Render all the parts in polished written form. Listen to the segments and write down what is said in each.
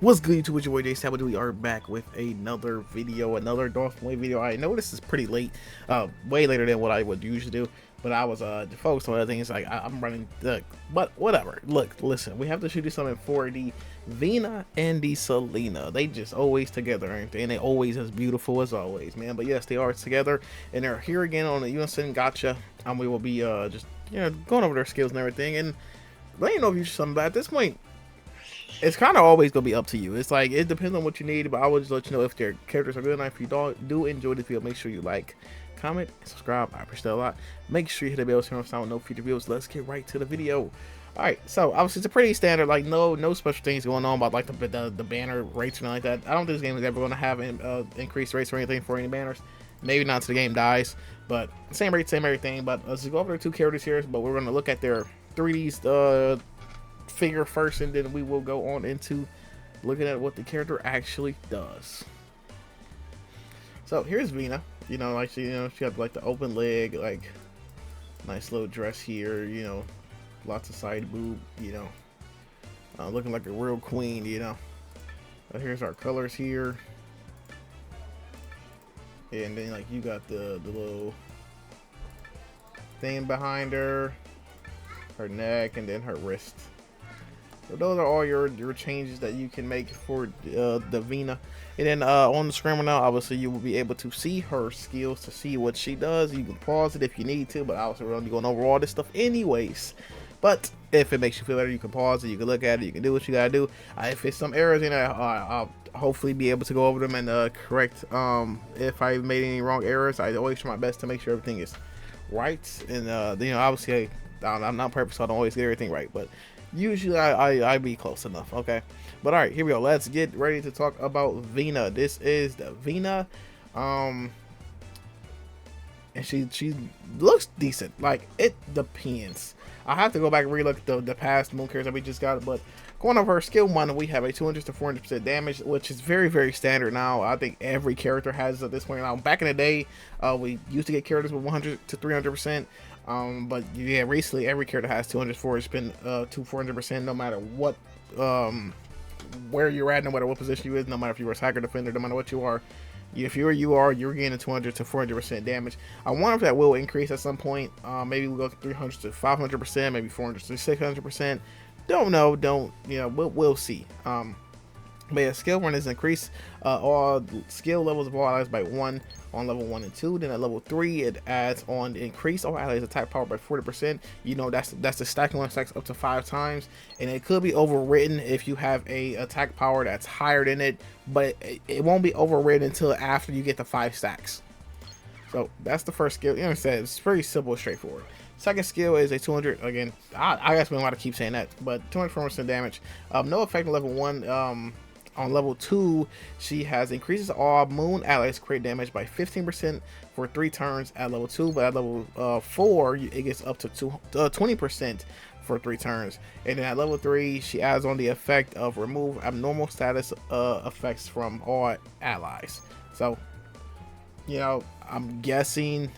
What's good, YouTube? It's your boy Jay Sabbath. We are back with another video, another Dolphin Wave video. I know this is pretty late, way later than what I would usually do, but I was focused on other things. Like I'm running, but whatever. Look, listen, we have to shoot you something for the Venna and the Selena. They just always together, aren't they? And they always as beautiful as always, man. But yes, they are together, and they're here again on the Unison Gotcha. We will be just going over their skills and everything, and let you know if you should something. But at this point, it's kind of always gonna be up to you. It's like it depends on what you need, but I will just let you know if their characters are good enough. If you do enjoy this video, make sure you like, comment, and subscribe. I appreciate it a lot. Make sure you hit the bell so you don't miss no future videos. Let's get right to the video. All right, so obviously it's a pretty standard, like no special things going on about like the banner rates or anything like that. I don't think this game is ever going to have increased rates or anything for any banners. Maybe not until the game dies, but same rate, same everything. But let's go over the two characters here. But we're going to look at their 3D figure first, and then we will go on into looking at what the character actually does. So here's Venna. Like she got like the open leg, like nice little dress here, lots of side boob, looking like a real queen, Here's our colors here, and then like you got the little thing behind her neck, and then her wrist. So those are all your changes that you can make for the Venna. And then on the screen right now, obviously you will be able to see her skills, to see what she does. You can pause it if you need to, but obviously we're going to be going over all this stuff anyways. But if it makes you feel better, you can pause it, you can look at it, you can do what you gotta do. If it's some errors in there, I'll hopefully be able to go over them and correct if I made any wrong errors. I always try my best to make sure everything is right. And obviously I'm not perfect, so I don't always get everything right, but usually I be close enough. Okay, but all right, here we go. Let's get ready to talk about Venna. This is the Venna, and she looks decent. Like, it depends. I have to go back and relook the past moon characters that we just got, but going over her skill 1, we have a 200 to 400% damage, which is very standard now. I think every character has at this point now. Back in the day, we used to get characters with 100 to 300%. But yeah, recently every character has 204. It's been to 400%, no matter what, where you're at, no matter what position you is, no matter if you're a attacker, defender, no matter what you are. If you're getting 200 to 400% damage. I wonder if that will increase at some point. Maybe we'll go to 300 to 500%, maybe 400 to 600%. Don't know. We'll see. But yeah, skill 1 is increased all skill levels of all allies by 1 on level 1 and 2. Then at level 3, it adds on increase all allies attack power by 40%. That's the stacking one, stacks up to 5 times, and it could be overwritten if you have a attack power that's higher than it, but it won't be overwritten until after you get the 5 stacks. So that's the first skill. I said, it's pretty simple and straightforward. Second skill is a 200. Again, I guess we don't want to keep saying that, but 204% damage. No effect on level 1. On level 2, she has increases all moon allies create damage by 15% for 3 turns at level 2, but at level 4, it gets up to 20% for 3 turns. And then at level 3, she adds on the effect of remove abnormal status effects from all allies. So, I'm guessing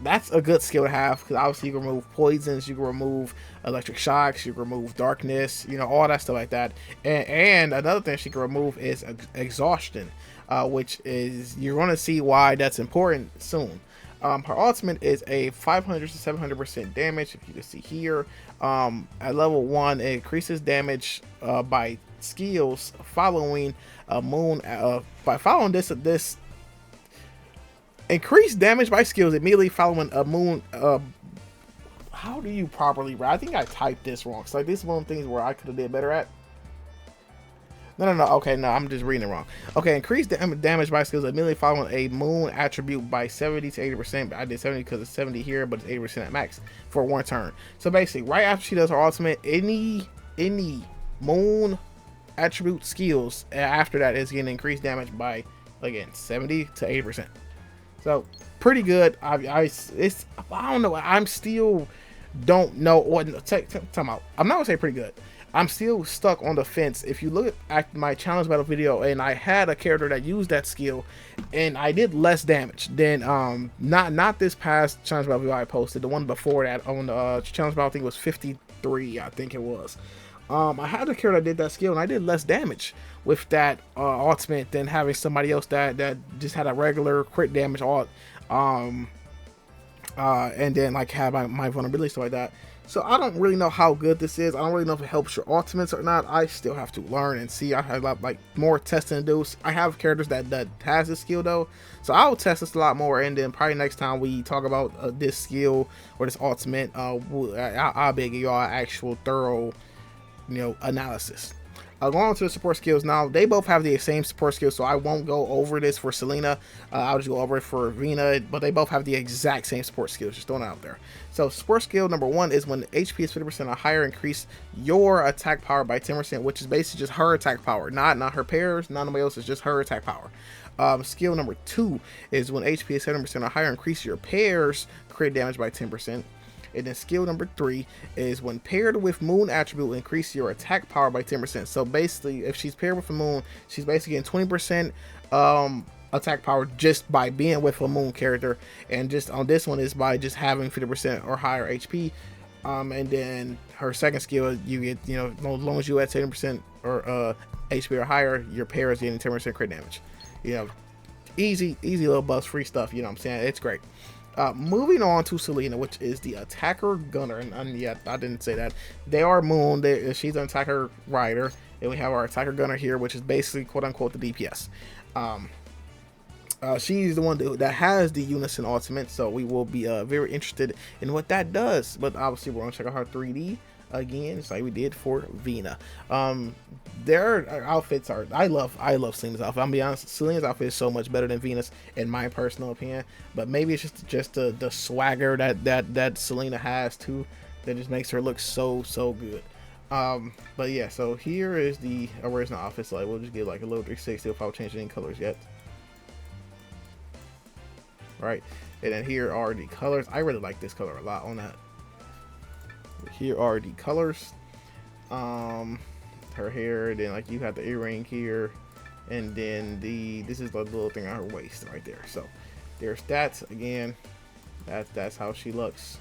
that's a good skill to have, because obviously you can remove poisons, you can remove electric shocks, you can remove darkness, all that stuff like that. And another thing she can remove is exhaustion, which is, you're going to see why that's important soon. Her ultimate is a 500 to 700% damage, if you can see here. At level 1, it increases damage by skills following a moon. By following this increased damage by skills immediately following a moon. How do you properly write? I think I typed this wrong. So like, this is one of the things where I could have did better at. No. Okay, no, I'm just reading it wrong. Okay, increased damage by skills immediately following a moon attribute by 70 to 80%. But I did 70 because it's 70 here, but it's 80% at max for 1 turn. So basically, right after she does her ultimate, any moon attribute skills after that is getting increased damage by, again, 70 to 80%. So pretty good. I don't know. I'm still don't know what. Time out. I'm not gonna say pretty good. I'm still stuck on the fence. If you look at my challenge battle video, and I had a character that used that skill, and I did less damage than not this past challenge battle video I posted. The one before that on the challenge battle, I think it was 53. I think it was. I had a character that did that skill, and I did less damage with that ultimate than having somebody else that just had a regular crit damage alt, and then like have my vulnerability, stuff like that. So I don't really know how good this is. I don't really know if it helps your ultimates or not. I still have to learn and see. I have like more testing to do. I have characters that has this skill though, so I will test this a lot more. And then probably next time we talk about this skill or this ultimate, I'll be giving y'all an actual thorough, analysis. Going on to the support skills now, they both have the same support skills, so I won't go over this for Selena. I'll just go over it for Venna, but they both have the exact same support skills, just throwing it out there. So support skill number 1 is when HP is 50% or higher, increase your attack power by 10%, which is basically just her attack power, not her pairs, not nobody else, it's just her attack power. Skill number 2 is when HP is 70% or higher, increase your pairs crit damage by 10%. And then skill number 3 is when paired with moon attribute, increase your attack power by 10%. So basically, if she's paired with a moon, she's basically getting 20% attack power just by being with a moon character. And just on this one is by just having 50% or higher HP. And then her second skill, you get, as long as you at 70% or HP or higher, your pair is getting 10% crit damage. Easy little buffs, free stuff. You know what I'm saying? It's great. Moving on to Selena, which is the attacker gunner, and yeah, I didn't say that. They are moon. She's an attacker rider, and we have our attacker gunner here, which is basically quote unquote the DPS. She's the one that has the Unison ultimate, so we will be very interested in what that does. But obviously, we're gonna check out her 3D again, just like we did for Venna. Their outfits are, I love Selena's outfit. I'm gonna be honest, Selena's outfit is so much better than Venna's in my personal opinion, but maybe it's just the swagger that Selena has too, that just makes her look so good. But yeah, so here is the original outfit. So like, we'll just get like a little 360 without changing any colors yet. Right, and then here are the colors. I really like this color a lot on that. Here are the colors. Her hair, then like you have the earring here, and then this is the little thing on her waist right there. So there's that again. That's how she looks.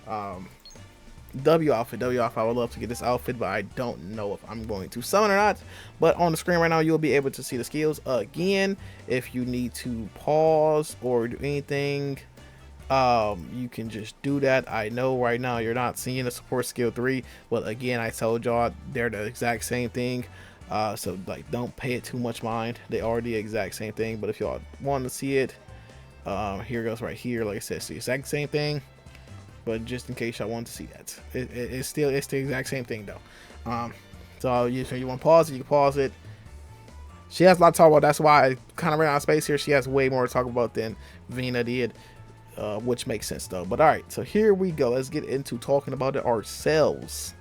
W outfit. I would love to get this outfit, but I don't know if I'm going to summon or not. But on the screen right now, you'll be able to see the skills again. If you need to pause or do anything, you can just do that. I know right now you're not seeing the support skill 3, but again, I told y'all they're the exact same thing. So like, don't pay it too much mind. They are the exact same thing. But if y'all want to see it, here it goes right here. Like I said, it's the exact same thing. But just in case y'all want to see that, it's the exact same thing though. So you want to pause it, you can pause it. She has a lot to talk about. That's why I kind of ran out of space here. She has way more to talk about than Venna did. Which makes sense though. But all right, so here we go. Let's get into talking about it ourselves.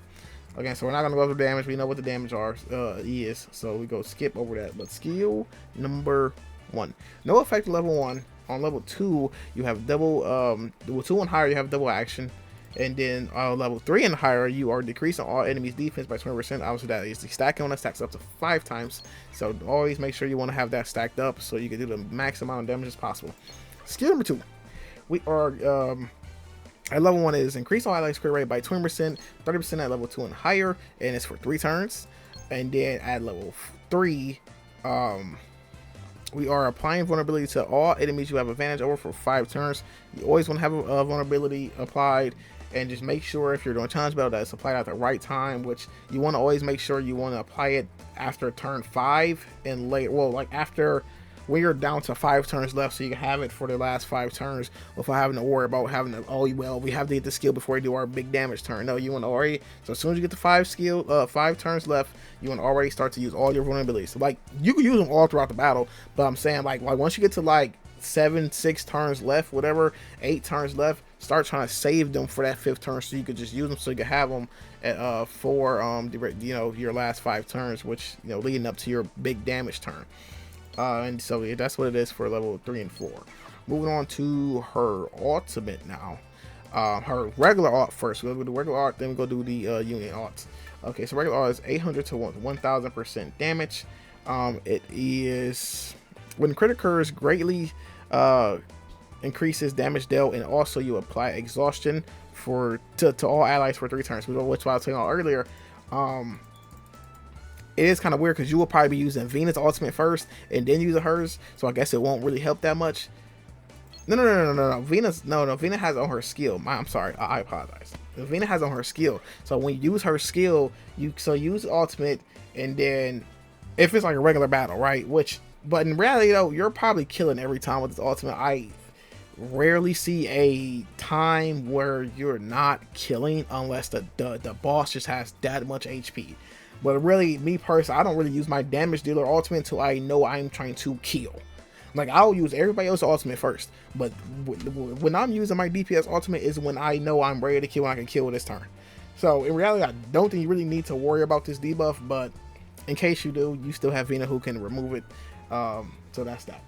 Okay, so we're not gonna go over damage. We know what the damage is, so we go skip over that. But skill number 1, no effect level 1. On level 2, you have double. Level 2 and higher, you have double action, and then level 3 and higher, you are decreasing all enemies' defense by 20%. Obviously, that is the stacking one that stacks up to 5 times. So always make sure you want to have that stacked up so you can do the max amount of damage as possible. Skill number 2. We are at level 1 is increase all allies crit rate by 20%, 30% at level 2 and higher, and it's for 3 turns. And then at level 3, we are applying vulnerability to all enemies you have advantage over for 5 turns. You always want to have a vulnerability applied, and just make sure if you're doing challenge battle that it's applied at the right time, which you want to always make sure you want to apply it after turn 5 and later. Well, like after when you're down to 5 turns left, so you can have it for the last 5 turns without having to worry about having to, oh well, we have to get the skill before we do our big damage turn. No, you want to already, so as soon as you get the 5 turns left, you want to already start to use all your vulnerabilities. So like, you can use them all throughout the battle, but I'm saying like once you get to like 6 turns left, whatever, 8 turns left, start trying to save them for that 5th turn so you could just use them, so you can have them at for your last 5 turns, which leading up to your big damage turn. And so yeah, that's what it is for level 3 and 4. Moving on to her ultimate now. Her regular art first. We'll go do regular art, then we go do the union art. Okay, so regular art is 800 to 1000% damage. It is when crit occurs, greatly increases damage dealt, and also you apply exhaustion to all allies for 3 turns. Which I was saying earlier. It is kind of weird because you will probably be using Venna's ultimate first and then using hers, so I guess it won't really help that much. No. Venna has on her skill. I'm sorry, I apologize. Venna has on her skill, so when you use her skill, you use ultimate, and then if it's like a regular battle, right? But in reality though, you're probably killing every time with this ultimate. I rarely see a time where you're not killing unless the boss just has that much HP. But really, me personally, I don't really use my damage dealer ultimate until I know I'm trying to kill. Like, I'll use everybody else's ultimate first, but when I'm using my DPS ultimate is when I know I'm ready to kill and I can kill this turn. So in reality, I don't think you really need to worry about this debuff, but in case you do, you still have Venna who can remove it. So that's that.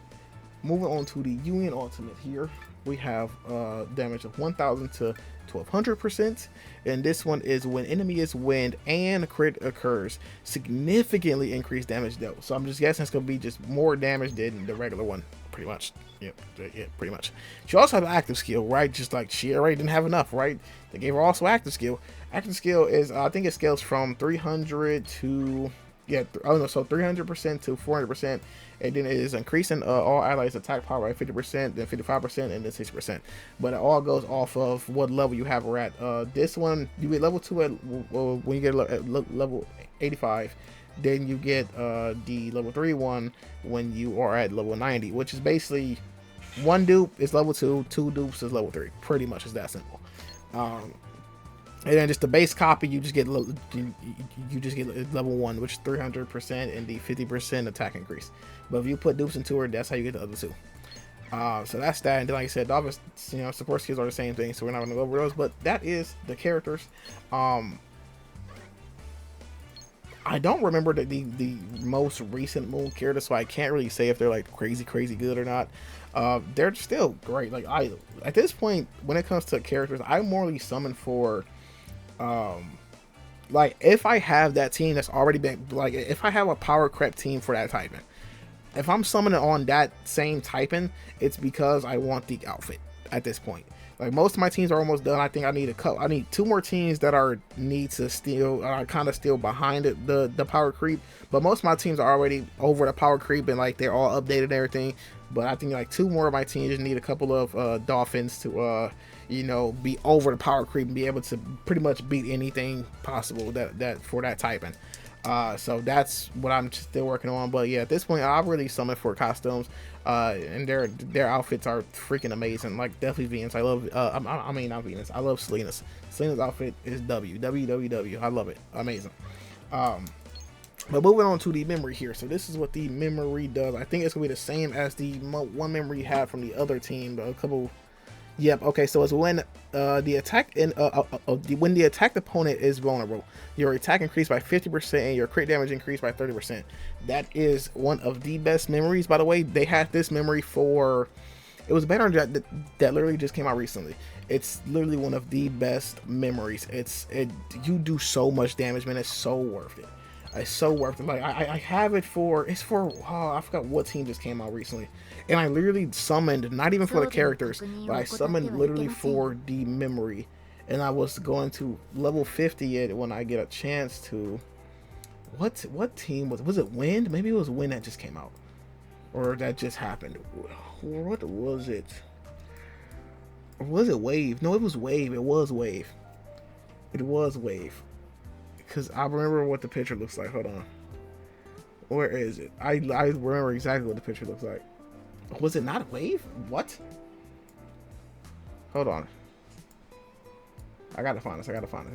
Moving on to the Union ultimate here, we have damage of 1000 to 1200%, and this one is when enemy is wind and crit occurs, significantly increased damage though. So I'm just guessing it's gonna be just more damage than the regular one, pretty much. Yeah, pretty much. She also has an active skill, right? Just like she already didn't have enough, right? They gave her also active skill. Active skill is I think it scales from 300 to so 300% to 400%, and then it is increasing all allies attack power by 50%, then 55%, and then 60%. But it all goes off of what level you have her at. This one you get level 2 at when you get level 85. Then you get the level 3 one when you are at level 90, which is basically one dupe is level 2, 2 dupes is level 3. Pretty much is that simple. And then just the base copy, you just get level 1, which is 300% and the 50% attack increase. But if you put dupes into her, that's how you get the other two. So that's that. And then, like I said, Dolphin, support skills are the same thing, so we're not going to go over those. But that is the characters. I don't remember the most recent moon characters, so I can't really say if they're like crazy good or not. They're still great. Like at this point, when it comes to characters, I morally summon for. Like if I have that team that's already been, like if I have a power creep team for that typing, if I'm summoning on that same typing, it's because I want the outfit at this point. Like most of my teams are almost done. I think I need 2 more teams that are kind of still behind the power creep, but most of my teams are already over the power creep and like they're all updated and everything. But I think like 2 more of my teams just need a couple of dolphins to be over the power creep and be able to pretty much beat anything possible that for that typing. So that's what I'm still working on. But yeah, at this point, I've really summoned for costumes, and their outfits are freaking amazing. Like definitely Venus. I love. I mean not Venus. I love Selena's. Selena's outfit is W. I love it. Amazing. But moving on to the memory here. So this is what the memory does. I think it's gonna be the same as the one memory you had from the other team. A couple. Yep. Okay. So it's when the attacked opponent is vulnerable, your attack increased by 50% and your crit damage increased by 30%. That is one of the best memories. By the way, they had this memory for. It was better that literally just came out recently. It's literally one of the best memories. You do so much damage, man. It's so worth it. It's so worth it. Like I have it for. It's for. Oh, I forgot what team just came out recently. And I literally summoned, not even for the characters, but I summoned literally for the memory. And I was going to level 50 it when I get a chance to. What team was it? Wind? Maybe it was Wind that just came out, or that just happened. What was it? Or was it Wave? No, it was Wave. It was Wave. Because I remember what the picture looks like. Hold on. Where is it? I remember exactly what the picture looks like. Was it not Wave? What? Hold on. I gotta find this. Okay, I found it.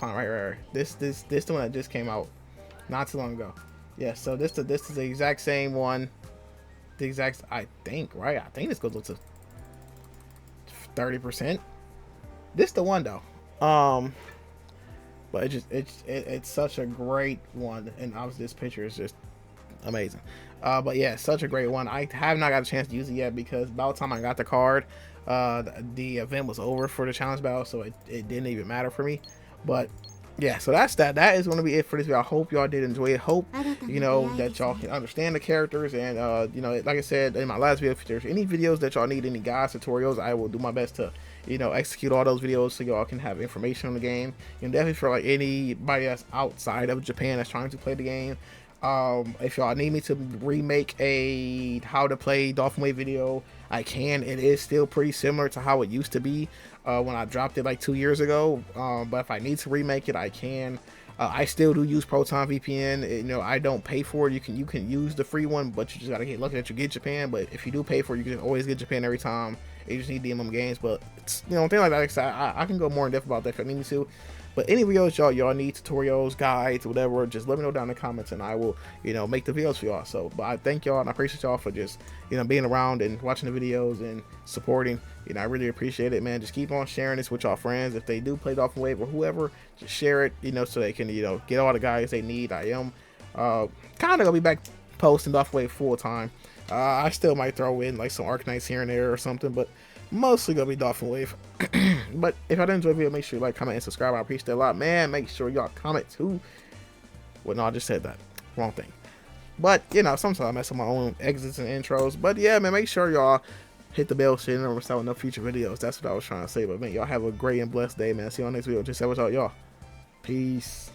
Right. This the one that just came out not too long ago. Yeah, so this is the exact same one. I think this goes up to 30%. This the one though. But it's such a great one, and obviously this picture is just amazing. But yeah, such a great one. I have not got a chance to use it yet because by the time I got the card, the event was over for the challenge battle, so it didn't even matter for me. But yeah, so that's that. That is going to be it for this video. I hope y'all did enjoy it. Hope that y'all can understand the characters, and like I said in my last video, if there's any videos that y'all need, any guides, tutorials, I will do my best to you know, execute all those videos so y'all can have information on the game. And definitely for like anybody that's outside of Japan that's trying to play the game, if y'all need me to remake a how to play Dolphin Wave video, I can. It is still pretty similar to how it used to be when I dropped it like 2 years ago. But if I need to remake it, I can. I still do use Proton VPN. You know, I don't pay for it. You can use the free one, but you just gotta get lucky that you get Japan. But if you do pay for it, you can always get Japan every time. You just need DMM games. But it's, you know, thing like that. I can go more in depth about that if I need me to. But any videos y'all need, tutorials, guides, whatever, just let me know down in the comments, and I will, you know, make the videos for y'all. So, but I thank y'all, and I appreciate y'all for just, you know, being around and watching the videos and supporting. You know, I really appreciate it, man. Just keep on sharing this with y'all friends. If they do play Dolphin Wave or whoever, just share it, you know, so they can, you know, get all the guys they need. I am kind of gonna be back posting Dolphin Wave full time. I still might throw in like some Arcanites here and there or something, but mostly gonna be Dolphin Wave. But if y'all did enjoy the video, make sure you like, comment, and subscribe. I appreciate it a lot, man. Make sure y'all comment too. Well, no, I just said that wrong thing. But you know, sometimes I mess up my own exits and intros. But yeah, man, make sure y'all hit the bell so you never miss out on no future videos. That's what I was trying to say. But man, y'all have a great and blessed day, man. See y'all next video. Just say what's up, y'all. Peace.